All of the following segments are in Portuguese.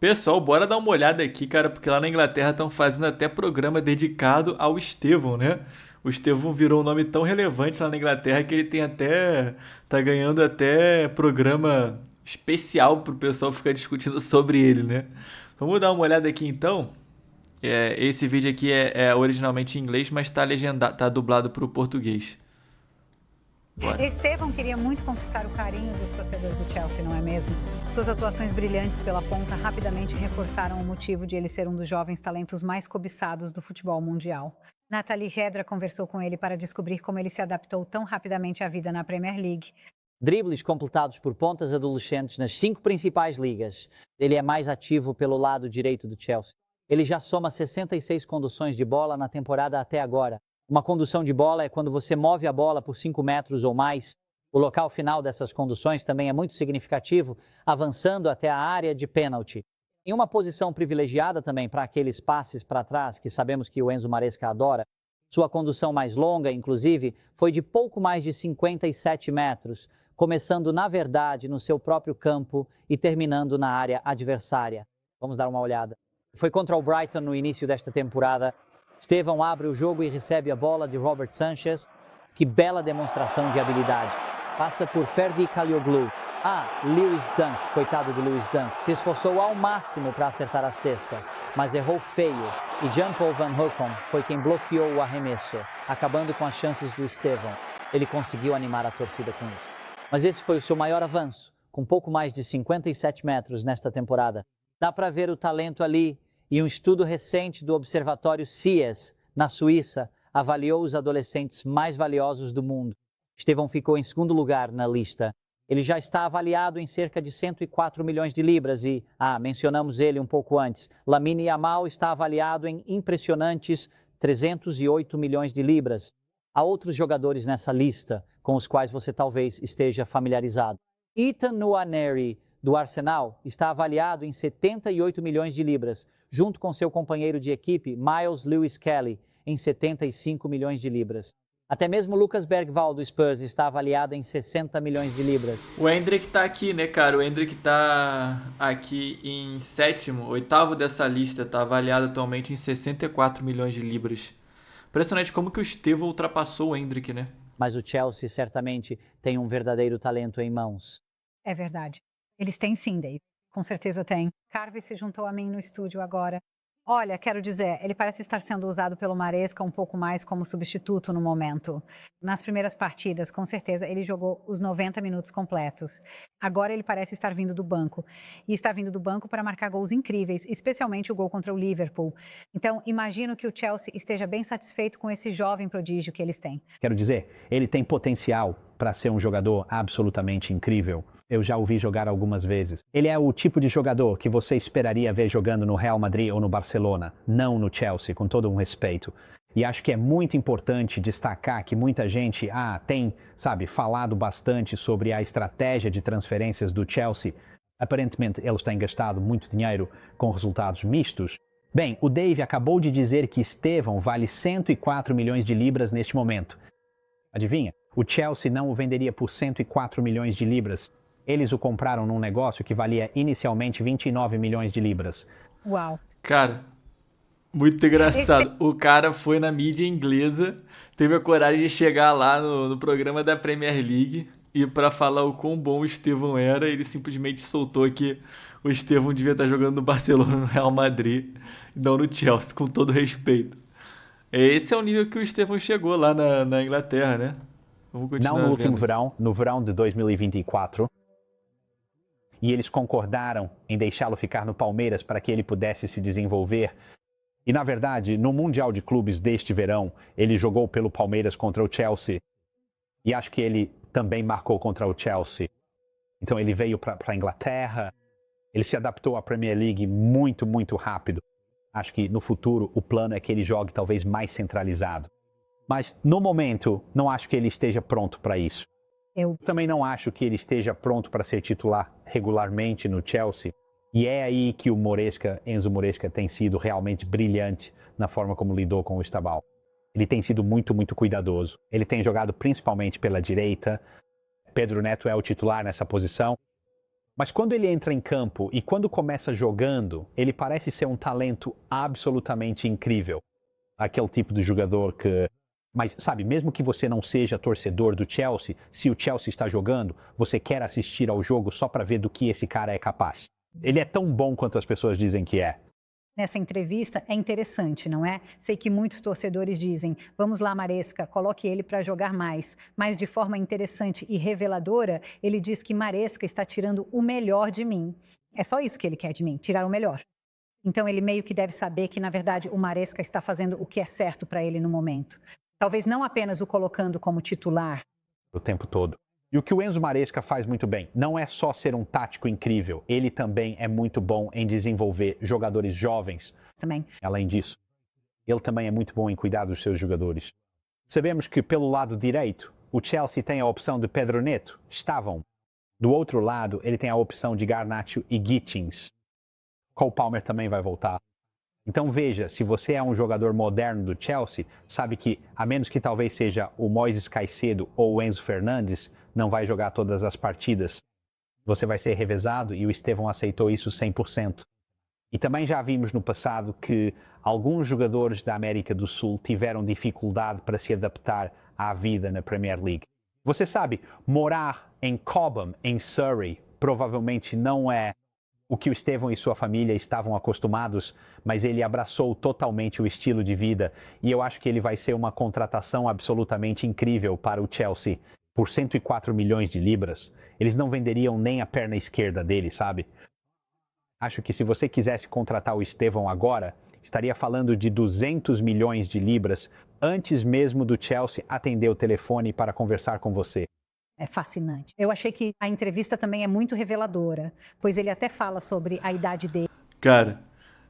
Pessoal, bora dar uma olhada aqui, cara, porque lá na Inglaterra estão fazendo até programa dedicado ao Estevão, né? O Estevão virou um nome tão relevante lá na Inglaterra que ele tem até. Tá ganhando até programa especial pro pessoal ficar discutindo sobre ele, né? Vamos dar uma olhada aqui então. Esse vídeo aqui é originalmente em inglês, mas tá legendado, tá dublado pro português. Bora. Estevão queria muito conquistar o carinho dos torcedores do Chelsea, não é mesmo? Suas atuações brilhantes pela ponta rapidamente reforçaram o motivo de ele ser um dos jovens talentos mais cobiçados do futebol mundial. Nathalie Redra conversou com ele para descobrir como ele se adaptou tão rapidamente à vida na Premier League. Dribles completados por pontas adolescentes nas 5 principais ligas. Ele é mais ativo pelo lado direito do Chelsea. Ele já soma 66 conduções de bola na temporada até agora. Uma condução de bola é quando você move a bola por 5 metros ou mais. O local final dessas conduções também é muito significativo, avançando até a área de pênalti. Em uma posição privilegiada também para aqueles passes para trás que sabemos que o Enzo Maresca adora. Sua condução mais longa, inclusive, foi de pouco mais de 57 metros, começando, na verdade, no seu próprio campo e terminando na área adversária. Vamos dar uma olhada. Foi contra o Brighton no início desta temporada. Estevão abre o jogo e recebe a bola de Robert Sanchez. Que bela demonstração de habilidade. Passa por Ferdi Kalioglu. Lewis Dunk, coitado do Lewis Dunk, se esforçou ao máximo para acertar a cesta, mas errou feio. E Jan-Paul Van Hooydonk foi quem bloqueou o arremesso, acabando com as chances do Estevão. Ele conseguiu animar a torcida com isso. Mas esse foi o seu maior avanço, com pouco mais de 57 metros nesta temporada. Dá para ver o talento ali, e um estudo recente do Observatório CIES, na Suíça, avaliou os adolescentes mais valiosos do mundo. Estevão ficou em segundo lugar na lista. Ele já está avaliado em cerca de 104 milhões de libras e, mencionamos ele um pouco antes, Lamine Yamal está avaliado em impressionantes 308 milhões de libras. Há outros jogadores nessa lista com os quais você talvez esteja familiarizado. Ethan Nwaneri, do Arsenal, está avaliado em 78 milhões de libras, junto com seu companheiro de equipe, Miles Lewis Kelly, em 75 milhões de libras. Até mesmo Lucas Bergvall, do Spurs, está avaliado em 60 milhões de libras. O Endrick tá aqui, né, cara? O Endrick tá aqui em sétimo, oitavo dessa lista, tá avaliado atualmente em 64 milhões de libras. Impressionante como que o Estevão ultrapassou o Endrick, né? Mas o Chelsea certamente tem um verdadeiro talento em mãos. É verdade. Eles têm sim, Dave. Com certeza tem. Carvey se juntou a mim no estúdio agora. Olha, quero dizer, ele parece estar sendo usado pelo Maresca um pouco mais como substituto no momento. Nas primeiras partidas, com certeza, ele jogou os 90 minutos completos. Agora ele parece estar vindo do banco. E está vindo do banco para marcar gols incríveis, especialmente o gol contra o Liverpool. Então, imagino que o Chelsea esteja bem satisfeito com esse jovem prodígio que eles têm. Quero dizer, ele tem potencial para ser um jogador absolutamente incrível. Eu já o vi jogar algumas vezes. Ele é o tipo de jogador que você esperaria ver jogando no Real Madrid ou no Barcelona, não no Chelsea, com todo um respeito. E acho que é muito importante destacar que muita gente tem, falado bastante sobre a estratégia de transferências do Chelsea. Aparentemente, eles têm gastado muito dinheiro com resultados mistos. Bem, o Dave acabou de dizer que Estevão vale 104 milhões de libras neste momento. Adivinha? O Chelsea não o venderia por 104 milhões de libras. Eles o compraram num negócio que valia inicialmente 29 milhões de libras. Uau. Cara, muito engraçado. O cara foi na mídia inglesa, teve a coragem de chegar lá no programa da Premier League e para falar o quão bom o Estevão era, ele simplesmente soltou que o Estevão devia estar jogando no Barcelona, no Real Madrid, não no Chelsea, com todo respeito. Esse é o nível que o Estevão chegou lá na Inglaterra, né? Vamos continuar não no último vendo. verão, no verão de 2024. E eles concordaram em deixá-lo ficar no Palmeiras para que ele pudesse se desenvolver. E, na verdade, no Mundial de Clubes deste verão, ele jogou pelo Palmeiras contra o Chelsea. E acho que ele também marcou contra o Chelsea. Então ele veio para a Inglaterra, ele se adaptou à Premier League muito, muito rápido. Acho que no futuro o plano é que ele jogue talvez mais centralizado. Mas, no momento, não acho que ele esteja pronto para isso. Eu também não acho que ele esteja pronto para ser titular regularmente no Chelsea. E é aí que o Enzo Maresca, tem sido realmente brilhante na forma como lidou com o Estabal. Ele tem sido muito, muito cuidadoso. Ele tem jogado principalmente pela direita. Pedro Neto é o titular nessa posição. Mas quando ele entra em campo e quando começa jogando, ele parece ser um talento absolutamente incrível. Aquele tipo de jogador que... Mas, sabe, mesmo que você não seja torcedor do Chelsea, se o Chelsea está jogando, você quer assistir ao jogo só para ver do que esse cara é capaz. Ele é tão bom quanto as pessoas dizem que é. Nessa entrevista é interessante, não é? Sei que muitos torcedores dizem, vamos lá, Maresca, coloque ele para jogar mais. Mas de forma interessante e reveladora, ele diz que Maresca está tirando o melhor de mim. É só isso que ele quer de mim, tirar o melhor. Então ele meio que deve saber que, na verdade, o Maresca está fazendo o que é certo para ele no momento. Talvez não apenas o colocando como titular. O tempo todo. E o que o Enzo Maresca faz muito bem, não é só ser um tático incrível, ele também é muito bom em desenvolver jogadores jovens. Também. Além disso, ele também é muito bom em cuidar dos seus jogadores. Sabemos que pelo lado direito, o Chelsea tem a opção de Pedro Neto, estavam. Do outro lado, ele tem a opção de Garnacho e Gittins. Cole Palmer também vai voltar. Então veja, se você é um jogador moderno do Chelsea, sabe que, a menos que talvez seja o Moises Caicedo ou o Enzo Fernandes, não vai jogar todas as partidas. Você vai ser revezado e o Estevão aceitou isso 100%. E também já vimos no passado que alguns jogadores da América do Sul tiveram dificuldade para se adaptar à vida na Premier League. Você sabe, morar em Cobham, em Surrey, provavelmente não é o que o Estevão e sua família estavam acostumados, mas ele abraçou totalmente o estilo de vida e eu acho que ele vai ser uma contratação absolutamente incrível para o Chelsea. Por 104 milhões de libras, eles não venderiam nem a perna esquerda dele, sabe? Acho que se você quisesse contratar o Estevão agora, estaria falando de 200 milhões de libras antes mesmo do Chelsea atender o telefone para conversar com você. É fascinante. Eu achei que a entrevista também é muito reveladora, pois ele até fala sobre a idade dele. Cara,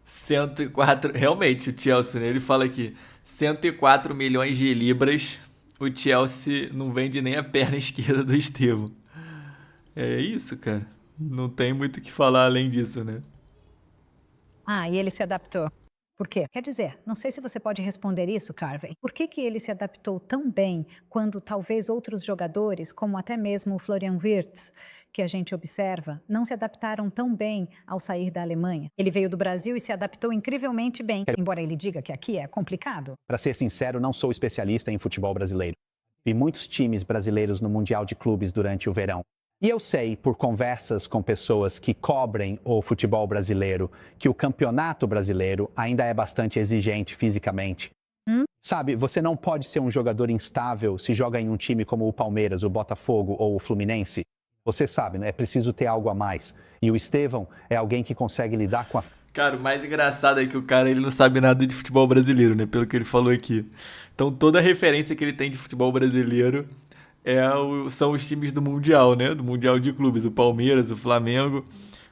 104... Realmente, o Chelsea, né? Ele fala aqui, 104 milhões de libras, o Chelsea não vende nem a perna esquerda do Estevão. É isso, cara. Não tem muito o que falar além disso, né? Ah, e ele se adaptou. Por quê? Quer dizer, não sei se você pode responder isso, Carvey. Por que ele se adaptou tão bem quando talvez outros jogadores, como até mesmo o Florian Wirtz, que a gente observa, não se adaptaram tão bem ao sair da Alemanha? Ele veio do Brasil e se adaptou incrivelmente bem, embora ele diga que aqui é complicado. Para ser sincero, não sou especialista em futebol brasileiro. Vi muitos times brasileiros no Mundial de Clubes durante o verão. E eu sei, por conversas com pessoas que cobrem o futebol brasileiro, que o campeonato brasileiro ainda é bastante exigente fisicamente. Sabe, você não pode ser um jogador instável se joga em um time como o Palmeiras, o Botafogo ou o Fluminense. Você sabe, né? É preciso ter algo a mais. E o Estevão é alguém que consegue lidar com a... Cara, o mais engraçado é que o cara ele não sabe nada de futebol brasileiro, né? Pelo que ele falou aqui. Então toda a referência que ele tem de futebol brasileiro são os times do Mundial, né? Do Mundial de Clubes. O Palmeiras, o Flamengo,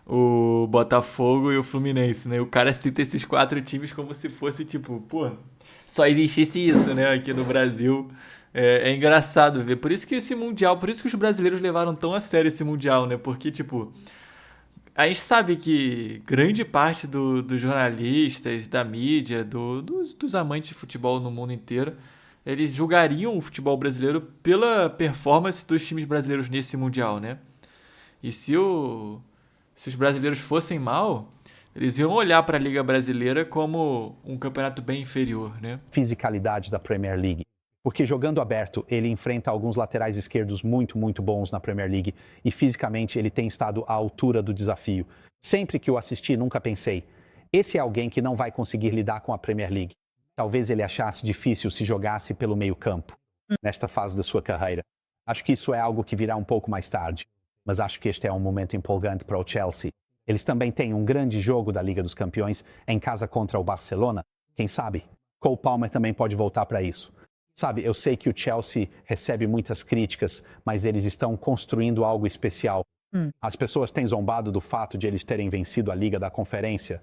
o Botafogo e o Fluminense, né? O cara cita esses 4 times como se fosse, tipo, pô, só existisse isso, né? Aqui no Brasil. É engraçado ver. Por isso que esse Mundial, por isso que os brasileiros levaram tão a sério esse Mundial, né? Porque, tipo, a gente sabe que grande parte dos jornalistas, da mídia, dos amantes de futebol no mundo inteiro, eles julgariam o futebol brasileiro pela performance dos times brasileiros nesse Mundial, né? E se os brasileiros fossem mal, eles iam olhar para a Liga Brasileira como um campeonato bem inferior, né? Fisicalidade da Premier League. Porque jogando aberto, ele enfrenta alguns laterais esquerdos muito, muito bons na Premier League e fisicamente ele tem estado à altura do desafio. Sempre que o assisti, nunca pensei, esse é alguém que não vai conseguir lidar com a Premier League. Talvez ele achasse difícil se jogasse pelo meio-campo, nesta fase da sua carreira. Acho que isso é algo que virá um pouco mais tarde, mas acho que este é um momento empolgante para o Chelsea. Eles também têm um grande jogo da Liga dos Campeões em casa contra o Barcelona. Quem sabe? Cole Palmer também pode voltar para isso. Sabe, eu sei que o Chelsea recebe muitas críticas, mas eles estão construindo algo especial. As pessoas têm zombado do fato de eles terem vencido a Liga da Conferência.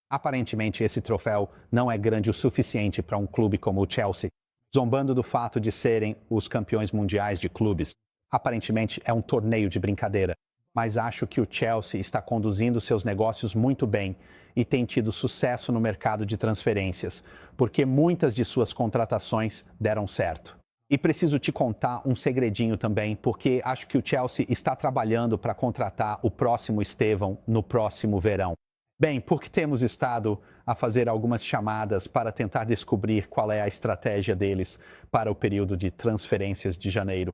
Aparentemente, esse troféu não é grande o suficiente para um clube como o Chelsea, zombando do fato de serem os campeões mundiais de clubes. Aparentemente, é um torneio de brincadeira, mas acho que o Chelsea está conduzindo seus negócios muito bem e tem tido sucesso no mercado de transferências, porque muitas de suas contratações deram certo. E preciso te contar um segredinho também, porque acho que o Chelsea está trabalhando para contratar o próximo Estevão no próximo verão. Bem, porque temos estado a fazer algumas chamadas para tentar descobrir qual é a estratégia deles para o período de transferências de janeiro.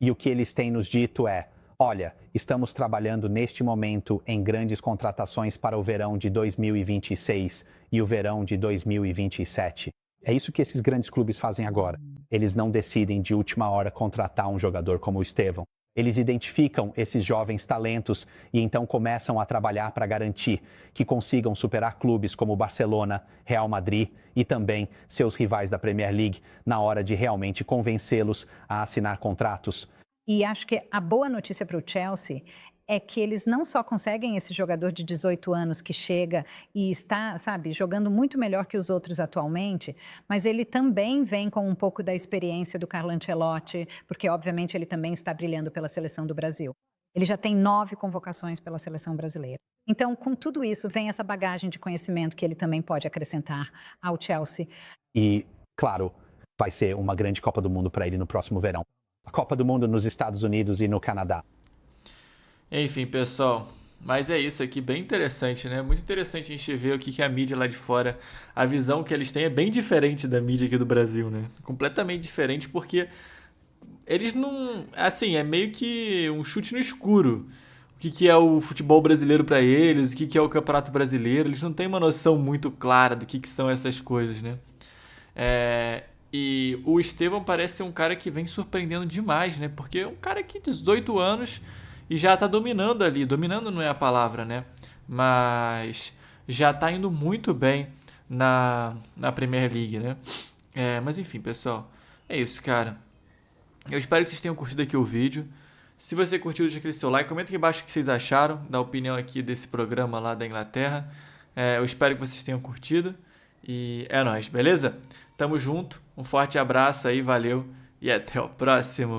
E o que eles têm nos dito é: olha, estamos trabalhando neste momento em grandes contratações para o verão de 2026 e o verão de 2027. É isso que esses grandes clubes fazem agora. Eles não decidem de última hora contratar um jogador como o Estevão. Eles identificam esses jovens talentos e então começam a trabalhar para garantir que consigam superar clubes como Barcelona, Real Madrid e também seus rivais da Premier League na hora de realmente convencê-los a assinar contratos. E acho que a boa notícia para o Chelsea é que eles não só conseguem esse jogador de 18 anos que chega e está, sabe, jogando muito melhor que os outros atualmente, mas ele também vem com um pouco da experiência do Carlo Ancelotti, porque obviamente ele também está brilhando pela seleção do Brasil. Ele já tem 9 convocações pela seleção brasileira. Então, com tudo isso, vem essa bagagem de conhecimento que ele também pode acrescentar ao Chelsea. E, claro, vai ser uma grande Copa do Mundo para ele no próximo verão. A Copa do Mundo nos Estados Unidos e no Canadá. Enfim, pessoal, mas é isso aqui, bem interessante, né? Muito interessante a gente ver o que a mídia lá de fora, a visão que eles têm é bem diferente da mídia aqui do Brasil, né? Completamente diferente, porque eles não... Assim, é meio que um chute no escuro. O que é o futebol brasileiro para eles, o que é o Campeonato Brasileiro, eles não têm uma noção muito clara do que são essas coisas, né? E o Estevão parece ser um cara que vem surpreendendo demais, né? Porque é um cara que 18 anos e já tá dominando ali. Dominando não é a palavra, né? Mas já tá indo muito bem na Premier League, né? Mas enfim, pessoal. É isso, cara. Eu espero que vocês tenham curtido aqui o vídeo. Se você curtiu, deixa aquele seu like. Comenta aqui embaixo o que vocês acharam da opinião aqui desse programa lá da Inglaterra. Eu espero que vocês tenham curtido. E é nóis, beleza? Tamo junto. Um forte abraço aí, valeu. E até o próximo.